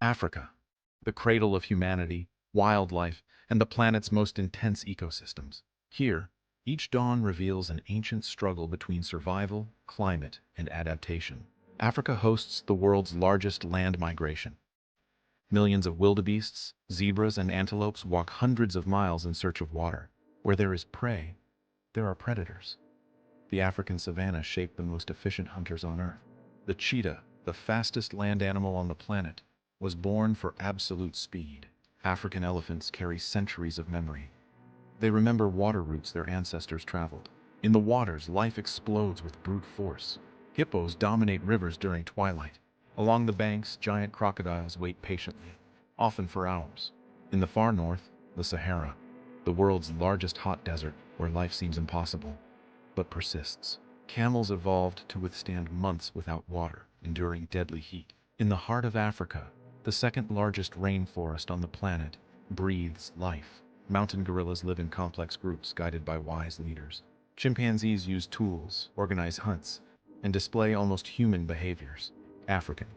Africa, the cradle of humanity, wildlife, and the planet's most intense ecosystems. Here, each dawn reveals an ancient struggle between survival, climate, and adaptation. Africa hosts the world's largest land migration. Millions of wildebeests, zebras, and antelopes walk hundreds of miles in search of water. Where there is prey, there are predators. The African savanna shaped the most efficient hunters on Earth. The cheetah, the fastest land animal on the planet, was born for absolute speed. African elephants carry centuries of memory. They remember water routes their ancestors traveled. In the waters, life explodes with brute force. Hippos dominate rivers during twilight. Along the banks, giant crocodiles wait patiently, often for hours. In the far north, the Sahara, the world's largest hot desert where life seems impossible, but persists. Camels evolved to withstand months without water, enduring deadly heat. In the heart of Africa, the second largest rainforest on the planet, breathes life. Mountain gorillas live in complex groups guided by wise leaders. Chimpanzees use tools, organize hunts, and display almost human behaviors. African.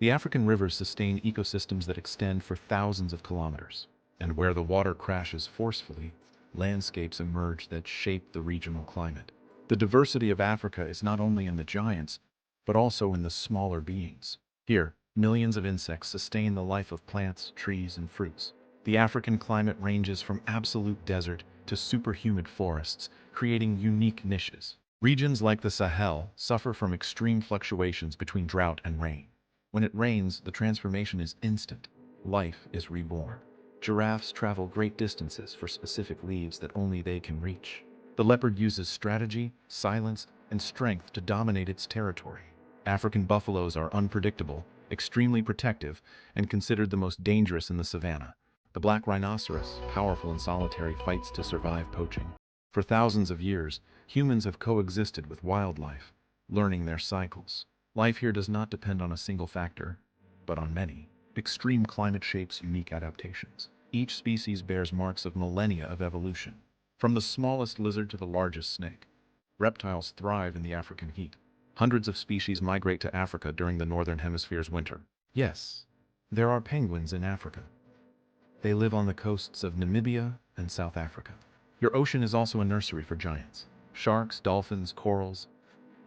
The African rivers sustain ecosystems that extend for thousands of kilometers. And where the water crashes forcefully, landscapes emerge that shape the regional climate. The diversity of Africa is not only in the giants, but also in the smaller beings. Here, millions of insects sustain the life of plants, trees, and fruits. The African climate ranges from absolute desert to superhumid forests, creating unique niches. Regions like the Sahel suffer from extreme fluctuations between drought and rain. When it rains, the transformation is instant. Life is reborn. Giraffes travel great distances for specific leaves that only they can reach. The leopard uses strategy, silence, and strength to dominate its territory. African buffaloes are unpredictable, extremely protective, and considered the most dangerous in the savanna. The black rhinoceros, powerful and solitary, fights to survive poaching. For thousands of years, humans have coexisted with wildlife, learning their cycles. Life here does not depend on a single factor, but on many. Extreme climate shapes unique adaptations. Each species bears marks of millennia of evolution. From the smallest lizard to the largest snake, reptiles thrive in the African heat. Hundreds of species migrate to Africa during the northern hemisphere's winter. Yes, there are penguins in Africa. They live on the coasts of Namibia and South Africa. Your ocean is also a nursery for giants. Sharks, dolphins, corals.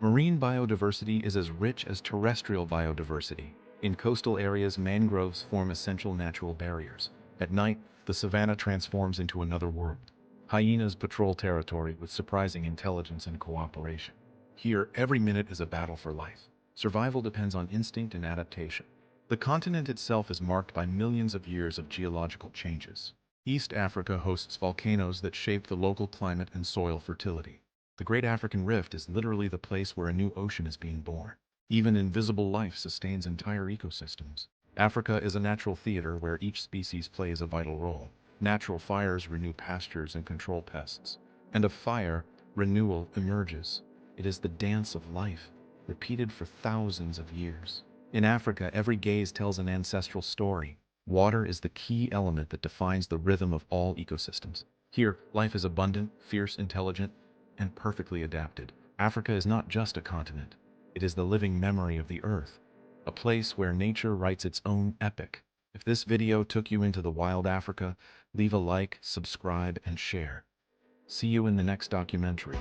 Marine biodiversity is as rich as terrestrial biodiversity. In coastal areas, mangroves form essential natural barriers. At night, the savanna transforms into another world. Hyenas patrol territory with surprising intelligence and cooperation. Here, every minute is a battle for life. Survival depends on instinct and adaptation. The continent itself is marked by millions of years of geological changes. East Africa hosts volcanoes that shape the local climate and soil fertility. The Great African Rift is literally the place where a new ocean is being born. Even invisible life sustains entire ecosystems. Africa is a natural theater where each species plays a vital role. Natural fires renew pastures and control pests. And of fire, renewal emerges. It is the dance of life, repeated for thousands of years. In Africa, every gaze tells an ancestral story. Water is the key element that defines the rhythm of all ecosystems. Here, life is abundant, fierce, intelligent, and perfectly adapted. Africa is not just a continent. It is the living memory of the Earth, a place where nature writes its own epic. If this video took you into the wild Africa, leave a like, subscribe, and share. See you in the next documentary.